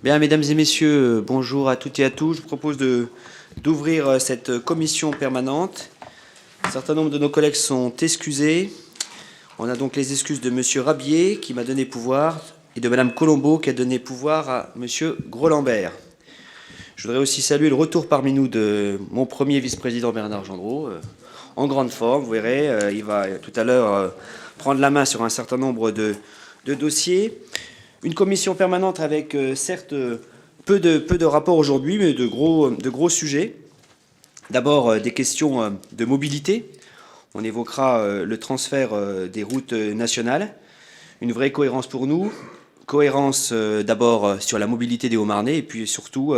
Bien, mesdames et messieurs, bonjour à toutes et à tous. Je vous propose d'ouvrir cette commission permanente. Un certain nombre de nos collègues sont excusés. On a donc les excuses de Monsieur Rabier, qui m'a donné pouvoir, et de Madame Colombo, qui a donné pouvoir à Monsieur Groslambert. Je voudrais aussi saluer le retour parmi nous de mon premier vice-président Bernard Gendreau, en grande forme, vous verrez. Il va tout à l'heure prendre la main sur un certain nombre de dossiers. Une commission permanente avec, certes, peu de rapports aujourd'hui, mais de gros sujets. D'abord, des questions de mobilité. On évoquera le transfert des routes nationales. Une vraie cohérence pour nous. Cohérence d'abord sur la mobilité des Hauts-Marnais et puis surtout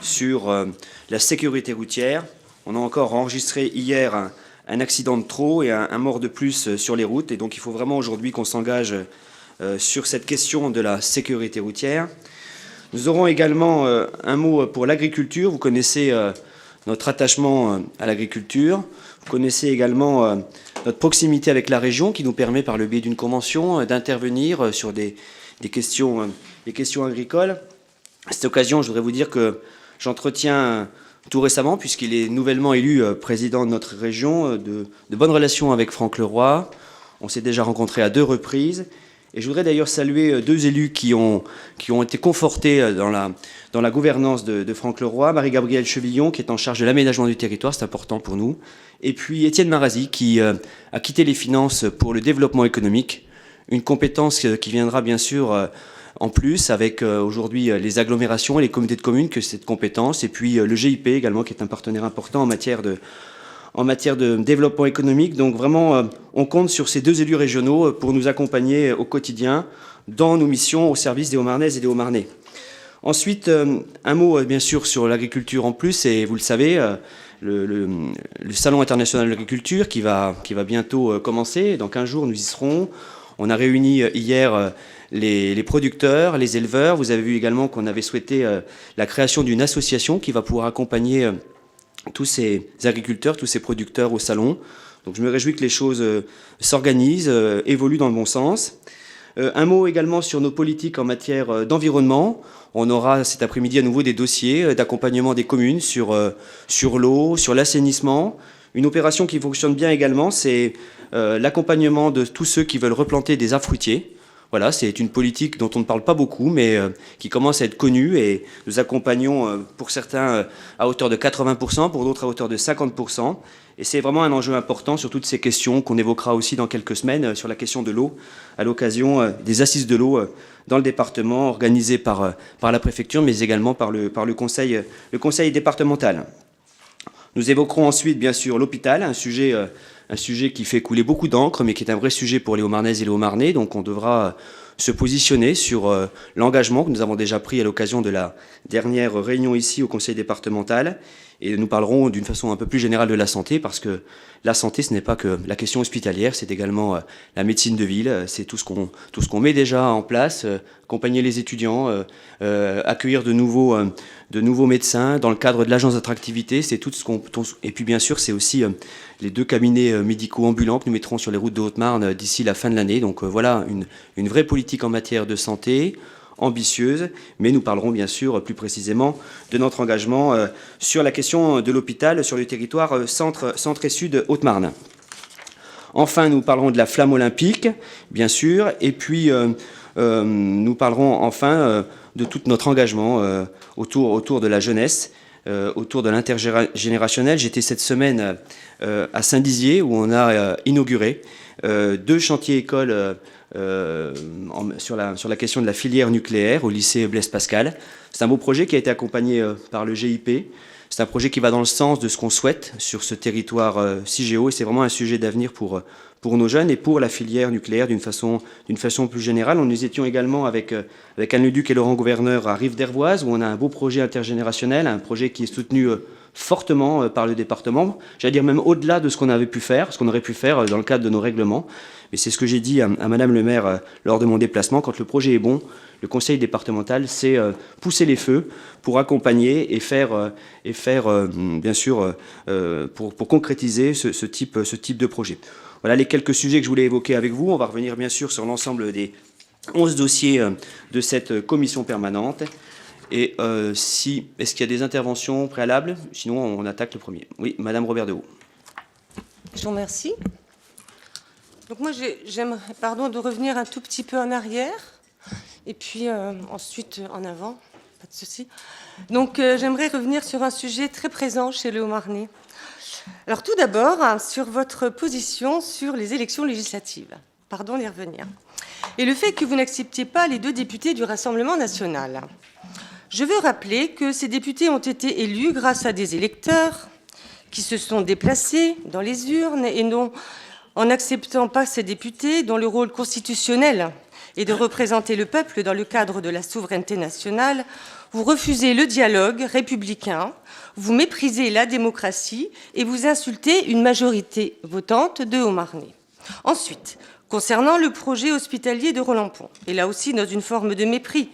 sur la sécurité routière. On a encore enregistré hier un accident de trop et un mort de plus sur les routes. Et donc il faut vraiment aujourd'hui qu'on s'engage sur cette question de la sécurité routière. Nous aurons également un mot pour l'agriculture. Vous connaissez notre attachement à l'agriculture. Vous connaissez également notre proximité avec la région qui nous permet, par le biais d'une convention, d'intervenir sur des questions agricoles. À cette occasion, je voudrais vous dire que j'entretiens tout récemment, puisqu'il est nouvellement élu président de notre région, de bonnes relations avec Franck Leroy. On s'est déjà rencontrés à 2 reprises. Et je voudrais d'ailleurs saluer 2 élus qui ont été confortés dans la gouvernance de Franck Leroy. Marie-Gabrielle Chevillon, qui est en charge de l'aménagement du territoire, c'est important pour nous. Et puis Étienne Marazi, qui a quitté les finances pour le développement économique. Une compétence qui viendra bien sûr en plus avec aujourd'hui les agglomérations et les communautés de communes que cette compétence. Et puis le GIP également, qui est un partenaire important en matière de développement économique. Donc vraiment, on compte sur ces 2 élus régionaux pour nous accompagner au quotidien dans nos missions au service des Hauts-Marnaises et des Hauts-Marnais. Ensuite, un mot bien sûr sur l'agriculture en plus, et vous le savez, le Salon international de l'agriculture qui va bientôt commencer. Dans 15 jours, nous y serons. On a réuni hier les producteurs, les éleveurs. Vous avez vu également qu'on avait souhaité la création d'une association qui va pouvoir accompagner tous ces agriculteurs, tous ces producteurs au salon. Donc je me réjouis que les choses s'organisent, évoluent dans le bon sens. Un mot également sur nos politiques en matière d'environnement. On aura cet après-midi à nouveau des dossiers d'accompagnement des communes sur l'eau, sur l'assainissement. Une opération qui fonctionne bien également, c'est l'accompagnement de tous ceux qui veulent replanter des arbres fruitiers. Voilà, c'est une politique dont on ne parle pas beaucoup, mais qui commence à être connue, et nous accompagnons pour certains à hauteur de 80%, pour d'autres à hauteur de 50%. Et c'est vraiment un enjeu important sur toutes ces questions qu'on évoquera aussi dans quelques semaines sur la question de l'eau, à l'occasion des assises de l'eau dans le département, organisées par la préfecture, mais également par le conseil départemental. Nous évoquerons ensuite, bien sûr, l'hôpital, un sujet qui fait couler beaucoup d'encre, mais qui est un vrai sujet pour les Hauts-Marnaises et les Hauts-Marnais. Donc on devra se positionner sur l'engagement que nous avons déjà pris à l'occasion de la dernière réunion ici au conseil départemental. Et nous parlerons d'une façon un peu plus générale de la santé, parce que la santé, ce n'est pas que la question hospitalière, c'est également la médecine de ville, c'est tout ce qu'on met déjà en place, accompagner les étudiants, accueillir de nouveaux médecins dans le cadre de l'agence d'attractivité, c'est tout ce qu'on... Et puis bien sûr, c'est aussi les 2 cabinets médicaux ambulants que nous mettrons sur les routes de Haute-Marne d'ici la fin de l'année. Donc voilà, une vraie politique en matière de santé, ambitieuse, mais nous parlerons bien sûr plus précisément de notre engagement sur la question de l'hôpital sur le territoire centre et sud Haute-Marne. Enfin, nous parlerons de la flamme olympique, bien sûr, et puis nous parlerons enfin de tout notre engagement autour de la jeunesse, autour de l'intergénérationnel. J'étais cette semaine à Saint-Dizier, où on a inauguré 2 chantiers écoles sur la question de la filière nucléaire au lycée Blaise Pascal. C'est un beau projet qui a été accompagné par le GIP. C'est un projet qui va dans le sens de ce qu'on souhaite sur ce territoire CIGEO, et c'est vraiment un sujet d'avenir pour nos jeunes et pour la filière nucléaire d'une façon plus générale. Nous étions également avec Anne Leduc et Laurent Gouverneur à Rive-d'Hervoise, où on a un beau projet intergénérationnel, un projet qui est soutenu fortement par le département, j'allais dire même au-delà de ce qu'on aurait pu faire dans le cadre de nos règlements. Mais c'est ce que j'ai dit à Madame le maire lors de mon déplacement. Quand le projet est bon, le conseil départemental sait pousser les feux pour accompagner et faire bien sûr, pour concrétiser ce type de projet. Voilà les quelques sujets que je voulais évoquer avec vous. On va revenir bien sûr sur l'ensemble des 11 dossiers de cette commission permanente. Et est-ce qu'il y a des interventions préalables? Sinon, on attaque le premier. Oui, Madame Robert de Haut. Je vous remercie. Donc moi, j'aimerais, de revenir un tout petit peu en arrière, et puis ensuite en avant, pas de souci. Donc j'aimerais revenir sur un sujet très présent chez le Haut-Marnais. Alors tout d'abord, sur votre position sur les élections législatives. Pardon d'y revenir. Et le fait que vous n'acceptiez pas les 2 députés du Rassemblement national. Je veux rappeler que ces députés ont été élus grâce à des électeurs qui se sont déplacés dans les urnes et non en n'acceptant pas ces députés dont le rôle constitutionnel est de représenter le peuple dans le cadre de la souveraineté nationale, vous refusez le dialogue républicain, vous méprisez la démocratie et vous insultez une majorité votante de Haut-Marnais. Ensuite, concernant le projet hospitalier de Roland-Pont, et là aussi dans une forme de mépris,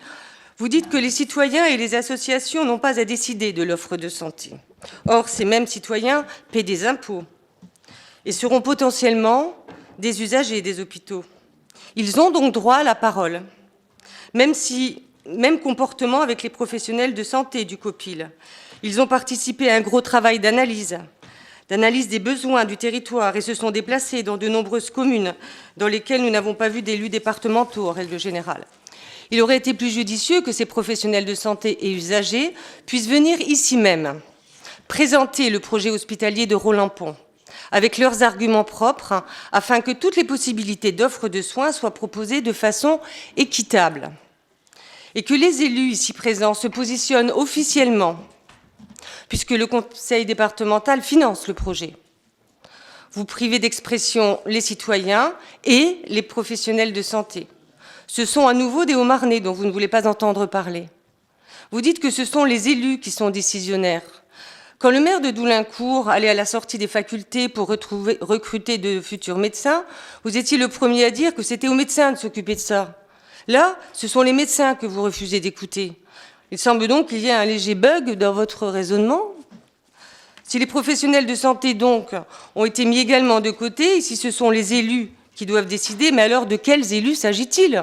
vous dites que les citoyens et les associations n'ont pas à décider de l'offre de santé. Or, ces mêmes citoyens paient des impôts et seront potentiellement des usagers des hôpitaux. Ils ont donc droit à la parole, même comportement avec les professionnels de santé du COPIL. Ils ont participé à un gros travail d'analyse des besoins du territoire et se sont déplacés dans de nombreuses communes dans lesquelles nous n'avons pas vu d'élus départementaux en règle générale. Il aurait été plus judicieux que ces professionnels de santé et usagers puissent venir ici même présenter le projet hospitalier de Roland-Pont avec leurs arguments propres afin que toutes les possibilités d'offre de soins soient proposées de façon équitable et que les élus ici présents se positionnent officiellement puisque le conseil départemental finance le projet. Vous privez d'expression les citoyens et les professionnels de santé. Ce sont à nouveau des Haut-Marnais dont vous ne voulez pas entendre parler. Vous dites que ce sont les élus qui sont décisionnaires. Quand le maire de Doulincourt allait à la sortie des facultés pour recruter de futurs médecins, vous étiez le premier à dire que c'était aux médecins de s'occuper de ça. Là, ce sont les médecins que vous refusez d'écouter. Il semble donc qu'il y ait un léger bug dans votre raisonnement. Si les professionnels de santé, donc, ont été mis également de côté, et si ce sont les élus qui doivent décider, mais alors de quels élus s'agit-il?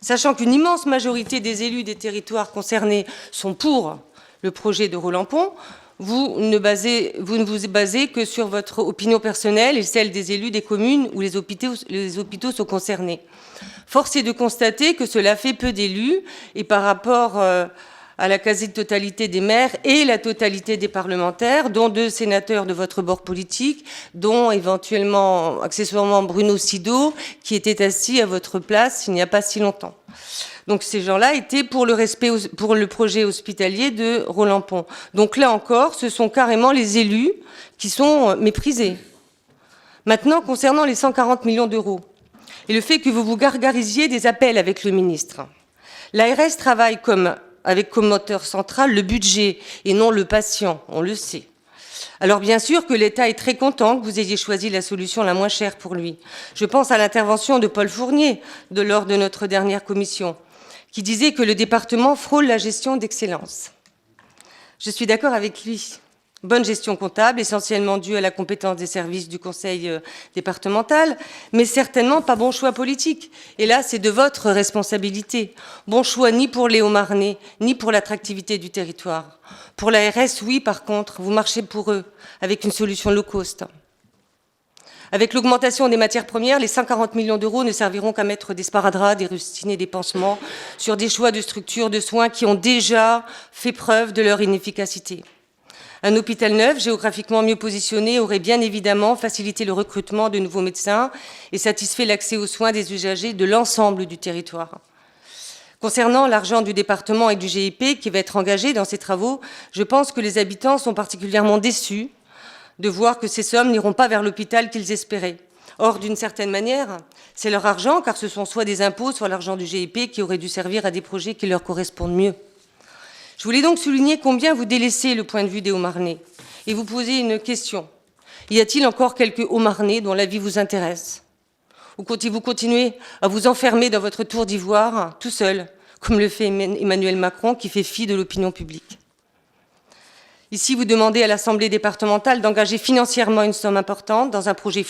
Sachant qu'une immense majorité des élus des territoires concernés sont pour le projet de Roland-Pont, vous ne vous basez que sur votre opinion personnelle et celle des élus des communes où les hôpitaux sont concernés. Force est de constater que cela fait peu d'élus et par rapport à la quasi-totalité des maires et la totalité des parlementaires, dont 2 sénateurs de votre bord politique, dont éventuellement, accessoirement, Bruno Sido, qui était assis à votre place il n'y a pas si longtemps. Donc ces gens-là étaient pour le projet hospitalier de Roland-Pont. Donc là encore, ce sont carrément les élus qui sont méprisés. Maintenant, concernant les 140 millions d'euros, et le fait que vous vous gargarisiez des appels avec le ministre, l'ARS travaille avec comme moteur central le budget et non le patient, on le sait. Alors bien sûr que l'État est très content que vous ayez choisi la solution la moins chère pour lui. Je pense à l'intervention de Paul Fournier lors de notre dernière commission, qui disait que le département frôle la gestion d'excellence. Je suis d'accord avec lui. Bonne gestion comptable, essentiellement due à la compétence des services du conseil départemental, mais certainement pas bon choix politique. Et là, c'est de votre responsabilité. Bon choix ni pour les Haut-Marnais, ni pour l'attractivité du territoire. Pour l'ARS, oui, par contre, vous marchez pour eux, avec une solution low cost. Avec l'augmentation des matières premières, les 140 millions d'euros ne serviront qu'à mettre des sparadraps, des rustines et des pansements sur des choix de structures de soins qui ont déjà fait preuve de leur inefficacité. Un hôpital neuf, géographiquement mieux positionné, aurait bien évidemment facilité le recrutement de nouveaux médecins et satisfait l'accès aux soins des usagers de l'ensemble du territoire. Concernant l'argent du département et du GIP qui va être engagé dans ces travaux, je pense que les habitants sont particulièrement déçus de voir que ces sommes n'iront pas vers l'hôpital qu'ils espéraient. Or, d'une certaine manière, c'est leur argent, car ce sont soit des impôts, soit l'argent du GIP qui aurait dû servir à des projets qui leur correspondent mieux. Je voulais donc souligner combien vous délaissez le point de vue des Haut-Marnais et vous poser une question. Y a-t-il encore quelques Haut-Marnais dont la vie vous intéresse? Ou comptez-vous continuer à vous enfermer dans votre tour d'ivoire, tout seul, comme le fait Emmanuel Macron, qui fait fi de l'opinion publique? Ici, vous demandez à l'Assemblée départementale d'engager financièrement une somme importante dans un projet